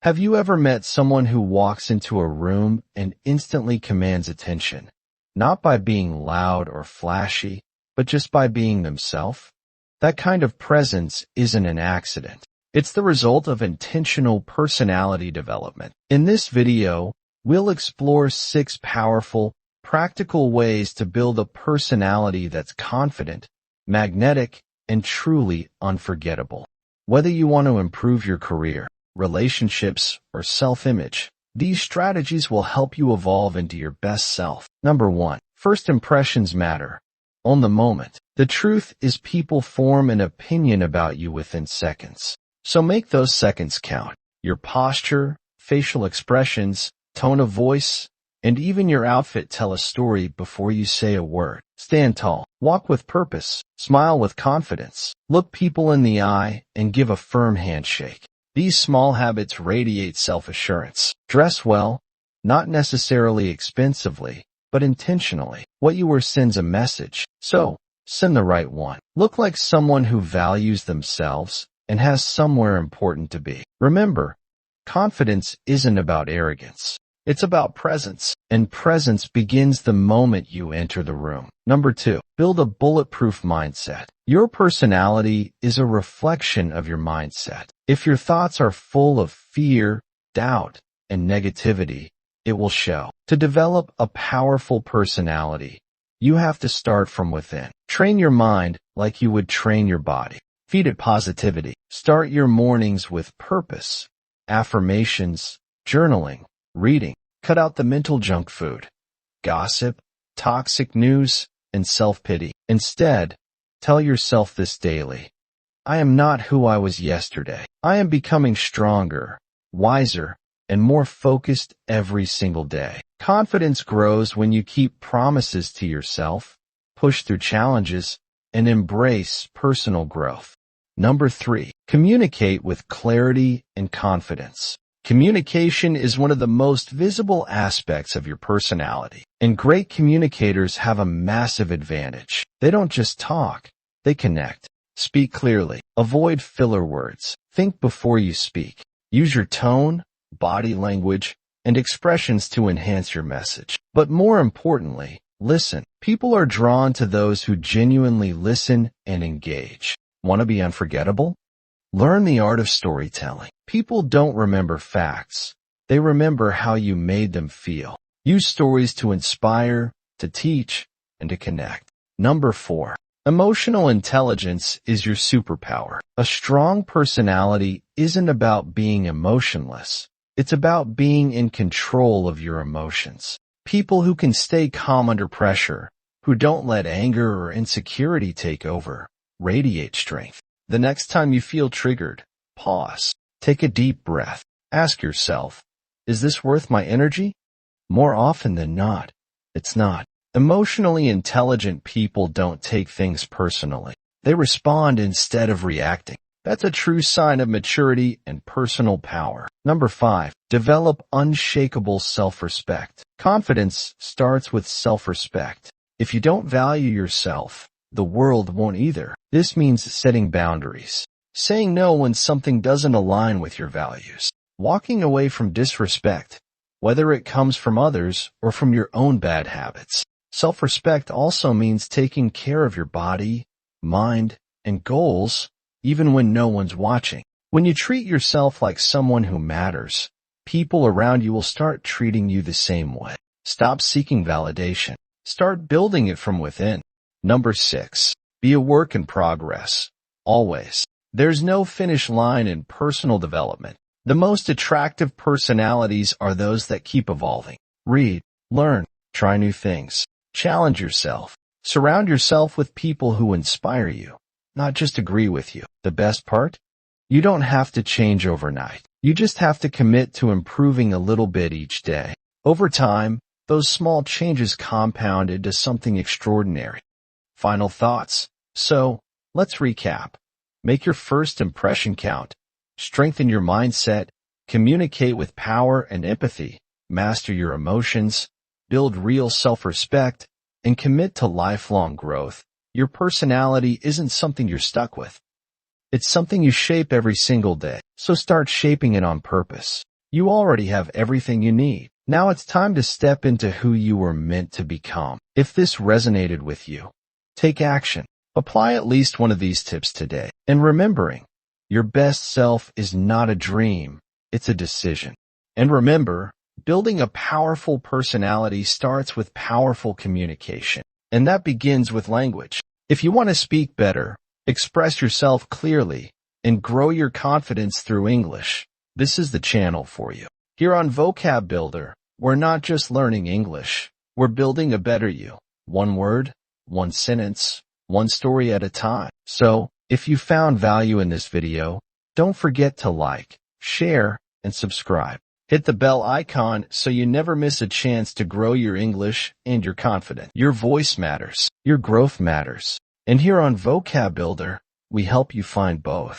Have you ever met someone who walks into a room and instantly commands attention, not by being loud or flashy, but just by being themselves? That kind of presence isn't an accident. It's the result of intentional personality development. In this video, we'll explore 6 powerful, practical ways to build a personality that's confident, magnetic, and truly unforgettable. Whether you want to improve your career, relationships, or self-image, these strategies will help you evolve into your best self. Number 1. First impressions matter. On the moment. The truth is people form an opinion about you within seconds. So make those seconds count. Your posture, facial expressions, tone of voice, and even your outfit tell a story before you say a word. Stand tall. Walk with purpose. Smile with confidence. Look people in the eye and give a firm handshake. These small habits radiate self-assurance. Dress well, not necessarily expensively, but intentionally. What you wear sends a message, so send the right one. Look like someone who values themselves and has somewhere important to be. Remember, confidence isn't about arrogance. It's about presence, and presence begins the moment you enter the room. Number 2, build a bulletproof mindset. Your personality is a reflection of your mindset. If your thoughts are full of fear, doubt, and negativity, it will show. To develop a powerful personality, you have to start from within. Train your mind like you would train your body. Feed it positivity. Start your mornings with purpose, affirmations, journaling, reading. Cut out the mental junk food, gossip, toxic news, and self-pity. Instead, tell yourself this daily. I am not who I was yesterday. I am becoming stronger, wiser, and more focused every single day. Confidence grows when you keep promises to yourself, push through challenges, and embrace personal growth. Number 3, communicate with clarity and confidence. Communication is one of the most visible aspects of your personality, and great communicators have a massive advantage. They don't just talk, they connect. Speak clearly. Avoid filler words. Think before you speak. Use your tone, body language, and expressions to enhance your message. But more importantly, listen. People are drawn to those who genuinely listen and engage. Want to be unforgettable? Learn the art of storytelling. People don't remember facts. They remember how you made them feel. Use stories to inspire, to teach, and to connect. Number 4. Emotional intelligence is your superpower. A strong personality isn't about being emotionless. It's about being in control of your emotions. People who can stay calm under pressure, who don't let anger or insecurity take over, radiate strength. The next time you feel triggered, pause. Take a deep breath. Ask yourself, is this worth my energy? More often than not, it's not. Emotionally intelligent people don't take things personally. They respond instead of reacting. That's a true sign of maturity and personal power. Number 5, develop unshakable self-respect. Confidence starts with self-respect. If you don't value yourself, the world won't either. This means setting boundaries. Saying no when something doesn't align with your values. Walking away from disrespect, whether it comes from others or from your own bad habits. Self-respect also means taking care of your body, mind, and goals, even when no one's watching. When you treat yourself like someone who matters, people around you will start treating you the same way. Stop seeking validation. Start building it from within. Number 6, be a work in progress. Always. There's no finish line in personal development. The most attractive personalities are those that keep evolving. Read, learn, try new things. Challenge yourself. Surround yourself with people who inspire you, not just agree with you. The best part? You don't have to change overnight. You just have to commit to improving a little bit each day. Over time, those small changes compound into something extraordinary. Final thoughts. So, let's recap. Make your first impression count. Strengthen your mindset. Communicate with power and empathy. Master your emotions. Build real self-respect. And commit to lifelong growth. Your personality isn't something you're stuck with. It's something you shape every single day. So start shaping it on purpose. You already have everything you need. Now it's time to step into who you were meant to become. If this resonated with you, take action. Apply at least one of these tips today. And remembering, your best self is not a dream, it's a decision. And remember, building a powerful personality starts with powerful communication. And that begins with language. If you want to speak better, express yourself clearly, and grow your confidence through English, this is the channel for you. Here on Vocab Builder, we're not just learning English, we're building a better you. One word, one sentence, one story at a time. So, if you found value in this video, don't forget to like, share, and subscribe. Hit the bell icon so you never miss a chance to grow your English and your confidence. Your voice matters. Your growth matters. And here on Vocab Builder, we help you find both.